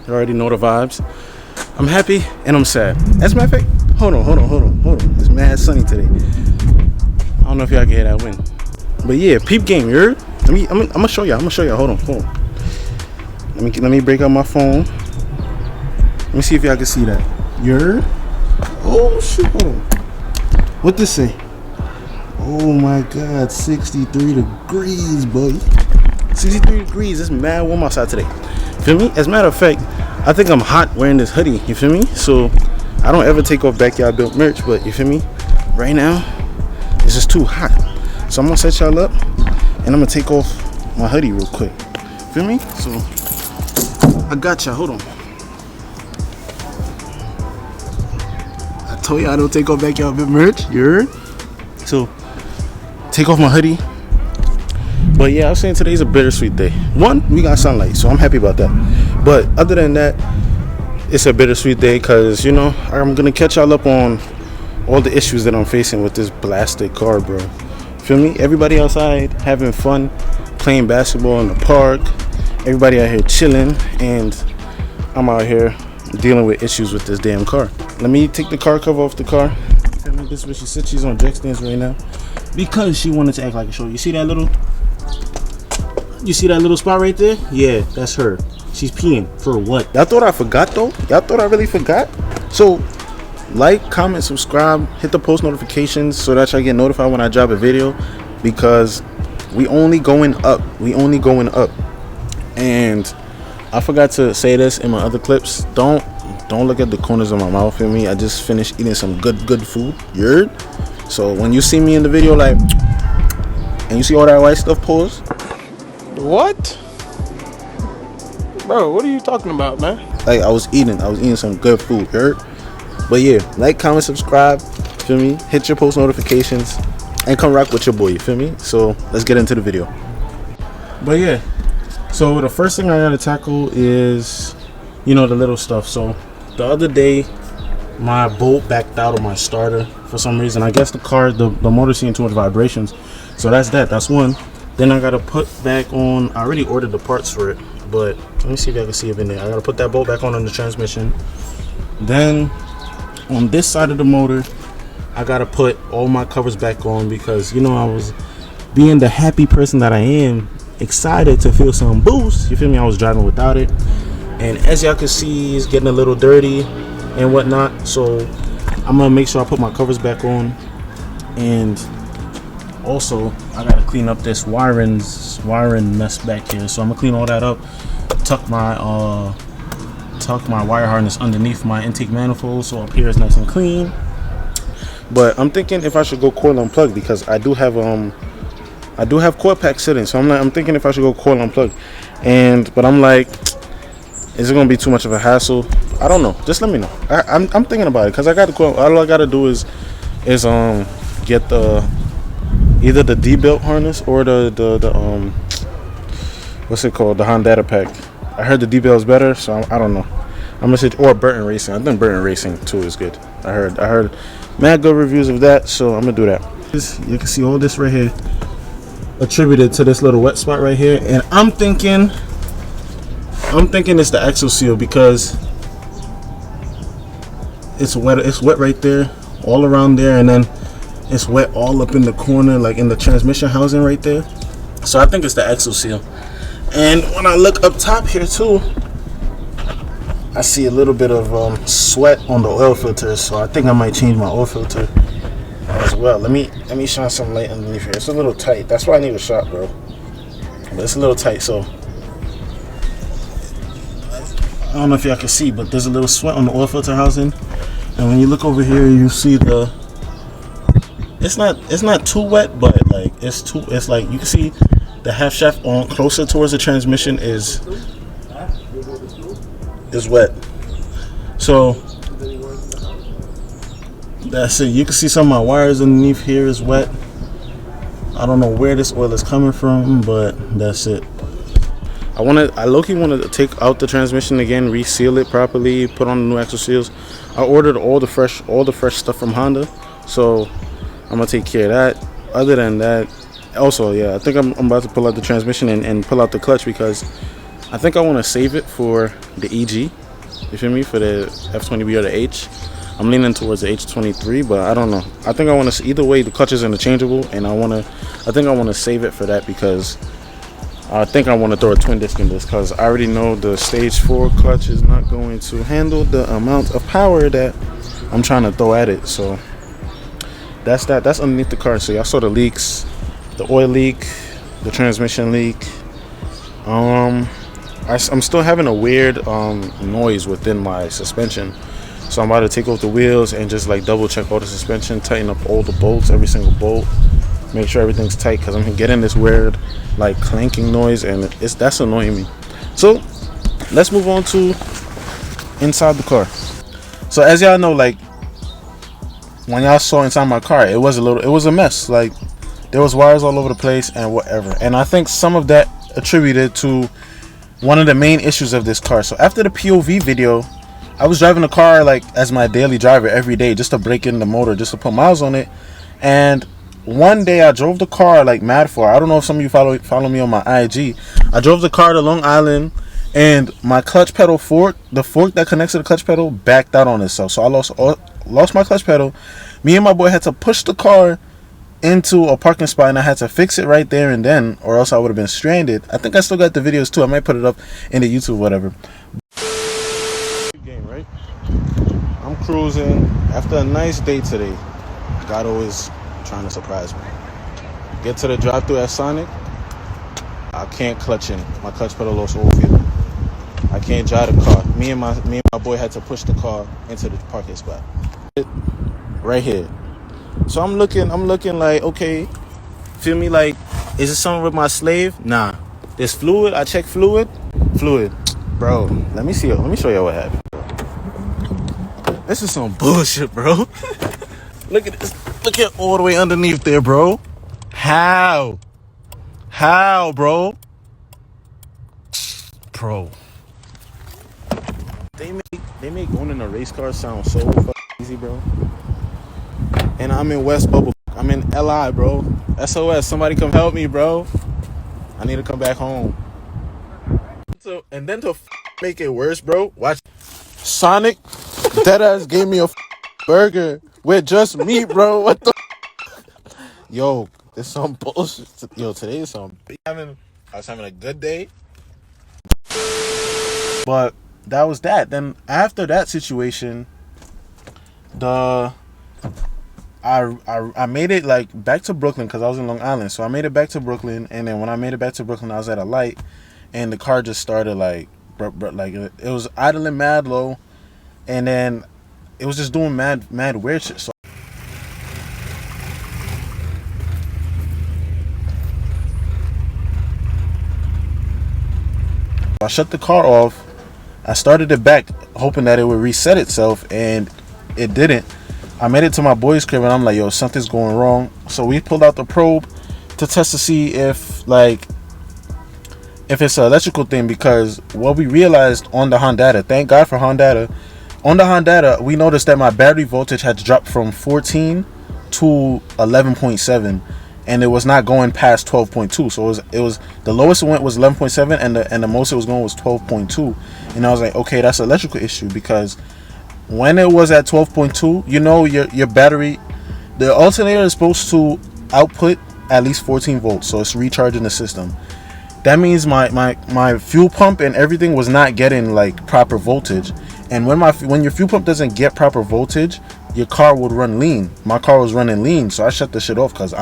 You already know the vibes. I'm happy and I'm sad. As a matter of fact, hold on. It's mad sunny today. I don't know if y'all can hear that wind. But yeah, peep game, you heard? I'm gonna show y'all. Hold on. Let me break out my phone. Let me see if y'all can see that. You heard? Oh shit, hold on. What this say? Oh my god, 63 degrees, boy. 63 degrees. It's mad warm outside today. Feel me? As a matter of fact, I think I'm hot wearing this hoodie. You feel me? So I don't ever take off Backyard Built merch, but you feel me? Right now, it's just too hot. So I'm gonna set y'all up and I'm gonna take off my hoodie real quick. Feel me? So I got y'all. Hold on. I told you I don't take off Backyard Built merch. You heard? So take off my hoodie. But yeah, I was saying today's a bittersweet day. One, we got sunlight, so I'm happy about that. But other than that, it's a bittersweet day because, you know, I'm going to catch y'all up on all the issues that I'm facing with this blasted car, bro. Feel me? Everybody outside having fun, playing basketball in the park. Everybody out here chilling, and I'm out here dealing with issues with this damn car. Let me take the car cover off the car. Feel me? This is where she sits. She's on jack stands right now because she wanted to act like a show. You see that little spot right there? Yeah, that's her. She's peeing for what? Y'all thought I forgot though? Y'all thought I really forgot? So like, comment, subscribe, hit the post notifications so that y'all get notified when I drop a video, because we only going up. And I forgot to say this in my other clips. Don't look at the corners of my mouth. Feel me? I just finished eating some good food. You heard? So when you see me in the video, like, and you see all that white stuff, pause. What? Bro, what are you talking about, man? Like, I was eating some good food, you heard? But yeah, like, comment, subscribe, feel me? Hit your post notifications and come rock with your boy, you feel me? So let's get into the video. But yeah, so the first thing I gotta tackle is, you know, the little stuff. So the other day, my bolt backed out of my starter for some reason. I guess the car, the motor seeing too much vibrations. So that's one. Then I gotta put back on, I already ordered the parts for it, but let me see if I can see it in there. I gotta put that bolt back on the transmission. Then on this side of the motor, I gotta put all my covers back on because, you know, I was being the happy person that I am, excited to feel some boost. You feel me? I was driving without it. And as y'all can see, it's getting a little dirty and whatnot. So I'm gonna make sure I put my covers back on. And also, I gotta clean up this wiring mess back here. So I'm gonna clean all that up. Tuck my wire harness underneath my intake manifold, so up here is nice and clean. But I'm thinking if I should go coil unplugged, because I do have coil pack sitting. So I'm thinking if I should go coil unplugged. But I'm like, is it gonna be too much of a hassle? I don't know. Just let me know. I'm thinking about it because I got the coil. All I gotta do is get either the D-belt harness or the what's it called, the Honda pack. I heard the D-belt is better, so I don't know. I'm gonna say, or Burton Racing. I think Burton Racing too is good. I heard mad good reviews of that, so I'm gonna do that. You can see all this right here attributed to this little wet spot right here, and I'm thinking it's the axle seal because it's wet right there, all around there, and then it's wet all up in the corner, like in the transmission housing right there. So I think it's the axle seal. And when I look up top here too, I see a little bit of sweat on the oil filter. So I think I might change my oil filter as well. Let me shine some light underneath here. It's a little tight. That's why I need a shot, bro. But it's a little tight, so I don't know if y'all can see, but there's a little sweat on the oil filter housing. And when you look over here, you see it's not too wet, but like it's like you can see the half shaft on closer towards the transmission is wet. So that's it. You can see some of my wires underneath here is wet. I don't know where this oil is coming from, but that's it. I low-key wanted to take out the transmission again, reseal it properly, put on the new axle seals. I ordered all the fresh stuff from Honda, so I'm gonna take care of that. Other than that, also, yeah, I think I'm about to pull out the transmission and pull out the clutch because I think I want to save it for the EG. You feel me? For the F20B or the H. I'm leaning towards the H23, but I don't know. I think I want to. Either way, the clutch is interchangeable, and I think I want to save it for that because I think I want to throw a twin disc in this because I already know the stage 4 clutch is not going to handle the amount of power that I'm trying to throw at it. So that's that. That's underneath the car. So y'all saw the leaks, the oil leak, the transmission leak. I'm still having a weird noise within my suspension, so I'm about to take off the wheels and just like double check all the suspension, tighten up all the bolts, every single bolt, make sure everything's tight because I'm getting this weird like clanking noise and that's annoying me. So let's move on to inside the car. So as y'all know, like when y'all saw inside my car, it was a mess. Like there was wires all over the place and whatever, and I think some of that attributed to one of the main issues of this car. So after the POV video, I was driving the car like as my daily driver every day just to break in the motor, just to put miles on it. And one day I drove the car like mad for. I don't know if some of you follow me on my IG. I drove the car to Long Island and my clutch pedal fork, the fork that connects to the clutch pedal, backed out on itself. So I lost my clutch pedal. Me and my boy had to push the car into a parking spot and I had to fix it right there and then, or else I would have been stranded. I think I still got the videos too. I might put it up in the YouTube, whatever. Game, right? I'm cruising after a nice day today. God always trying to surprise me. Get to the drive-thru at Sonic. I can't clutch in. My clutch pedal lost all feeling. I can't drive the car. Me and my boy had to push the car into the parking spot. Right here. So I'm looking like, okay, feel me, like, is it something with my slave? Nah. There's fluid. I checked fluid. Bro, let me show you what happened. This is some bullshit, bro. Look at this. Look at all the way underneath there, bro. How, bro? Bro. They make going in a race car sound so fucking easy, bro. And I'm in West Bubble. I'm in LI, bro. SOS. Somebody come help me, bro. I need to come back home. So, and then to make it worse, bro, watch. Sonic, deadass gave me a burger with just meat, bro. What the? Yo, this some bullshit. Yo, today is some. I was having a good day. But that was that. Then after that situation, I made it like back to Brooklyn because I was in Long Island. So I made it back to Brooklyn, and then when I made it back to Brooklyn, I was at a light, and the car just started like it was idling mad low, and then it was just doing mad weird shit. So I shut the car off. I started it back, hoping that it would reset itself, and it didn't. I made it to my boy's crib and I'm like, yo, something's going wrong. So we pulled out the probe to test to see if it's an electrical thing, because what we realized on the Honda, thank God for Honda, on the Honda, we noticed that my battery voltage had dropped from 14 to 11.7 and it was not going past 12.2. So it was the lowest it went was 11.7 and the most it was going was 12.2. And I was like, okay, that's an electrical issue, because when it was at 12.2, you know, your battery, the alternator is supposed to output at least 14 volts, so it's recharging the system. That means my fuel pump and everything was not getting like proper voltage. And when your fuel pump doesn't get proper voltage, your car would run lean. My car was running lean, so I shut the shit off because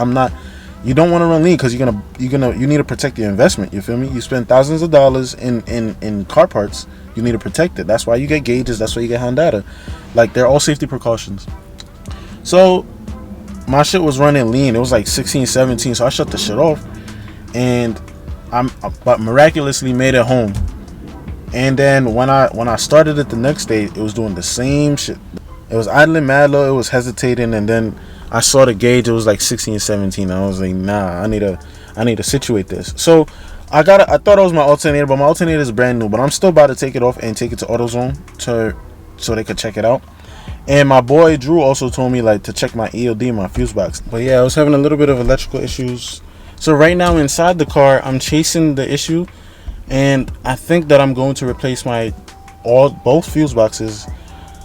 you don't want to run lean because you need to protect your investment. You feel me? You spend thousands of dollars in car parts. You need to protect it. That's why you get gauges. That's why you get Honda. Like, they're all safety precautions. So my shit was running lean. It was like 16, 17. So I shut the shit off, and but miraculously made it home. And then when I started it the next day, it was doing the same shit. It was idling mad low. It was hesitating, and then I saw the gauge. It was like 16, 17. I was like, nah, I need to situate this. So I thought it was my alternator, but my alternator is brand new. But I'm still about to take it off and take it to AutoZone so they could check it out. And my boy Drew also told me like to check my EOD, my fuse box. But yeah, I was having a little bit of electrical issues. So right now inside the car, I'm chasing the issue and I think that I'm going to replace both fuse boxes.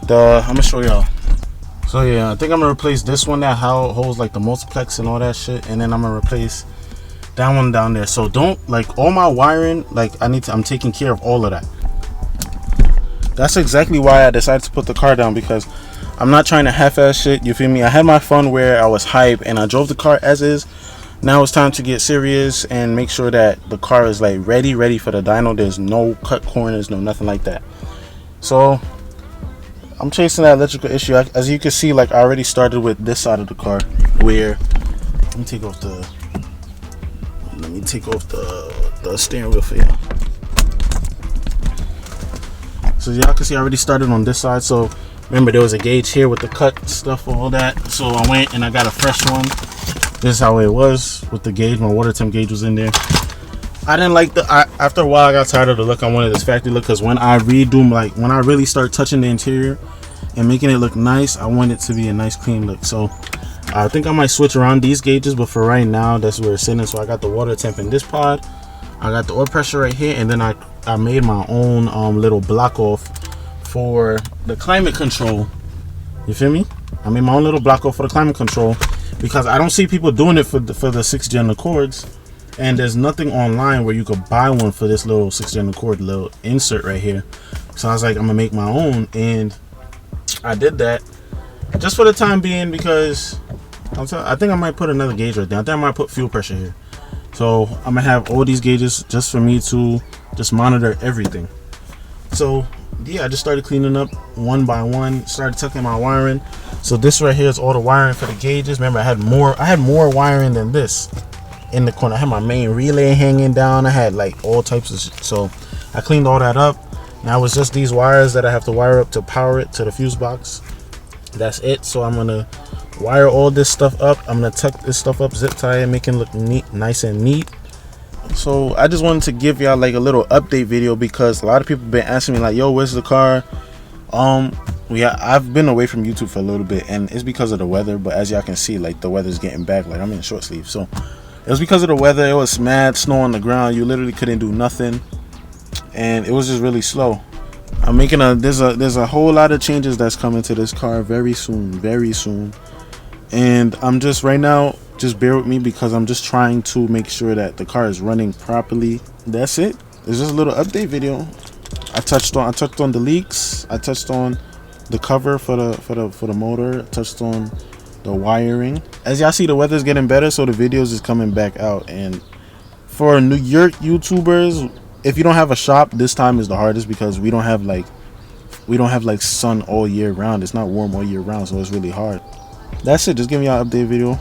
I'm gonna show y'all. So yeah, I think I'm gonna replace this one that holds like the multiplex and all that shit, and then I'm gonna replace that one down there. So don't, like, all my wiring, like, I'm taking care of all of that. That's exactly why I decided to put the car down, because I'm not trying to half-ass shit, you feel me? I had my fun where I was hype and I drove the car as is. Now it's time to get serious and make sure that the car is like ready for the dyno. There's no cut corners, no nothing like that. So I'm chasing that electrical issue. As you can see, like, I already started with this side of the car where, let me take off the steering wheel for y'all. So y'all can see I already started on this side. So remember, there was a gauge here with the cut stuff, all that. So I went and I got a fresh one. This is how it was with the gauge. My water temp gauge was in there. I didn't like after a while I got tired of the look. I wanted this factory look, because when I redo, like, when I really start touching the interior and making it look nice, I want it to be a nice clean look. So I think I might switch around these gauges, but for right now that's where it's sitting. So I got the water temp in this pod, I got the oil pressure right here, and then I made my own little block off for the climate control. You feel me? I made my own little block off for the climate control, because I don't see people doing it for the 6th gen Accords, and there's nothing online where you could buy one for this little 6th gen Accord little insert right here. So I was like, I'm gonna make my own, and I did that just for the time being, because I think I might put another gauge right there. I think I might put fuel pressure here. So I'm gonna have all these gauges just for me to just monitor everything. So yeah, I just started cleaning up one by one, started tucking my wiring. So this right here is all the wiring for the gauges. Remember, I had more wiring than this in the corner. I had my main relay hanging down. I had like all types of shit. So I cleaned all that up. Now it's just these wires that I have to wire up to power it to the fuse box. That's it. So I'm gonna wire all this stuff up. I'm gonna tuck this stuff up, zip tie it, make it look neat, nice and neat. So I just wanted to give y'all like a little update video, because a lot of people been asking me like, yo, where's the car? Yeah, I've been away from YouTube for a little bit, and it's because of the weather. But as y'all can see, like, the weather's getting back. Like, I'm in short sleeves, so it was because of the weather. It was mad snow on the ground. You literally couldn't do nothing, and it was just really slow. I'm making there's a whole lot of changes that's coming to this car very soon, and I'm just right now, just bear with me, because I'm just trying to make sure that the car is running properly. That's it. It's just a little update video. I touched on the leaks. I touched on the cover for the motor. I touched on the wiring. As y'all see, the weather's getting better, so the videos is coming back out. And for New York YouTubers, if you don't have a shop, this time is the hardest, because we don't have like sun all year round. It's not warm all year round, so it's really hard. That's it. Just giving y'all an update video.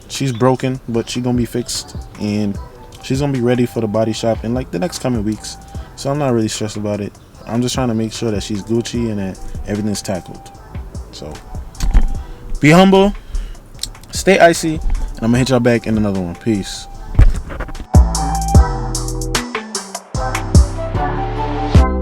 She's broken, but she's gonna be fixed, and she's gonna be ready for the body shop in like the next coming weeks. So I'm not really stressed about it. I'm just trying to make sure that she's Gucci and that everything's tackled. So be humble, stay icy, and I'm gonna hit y'all back in another one. Peace.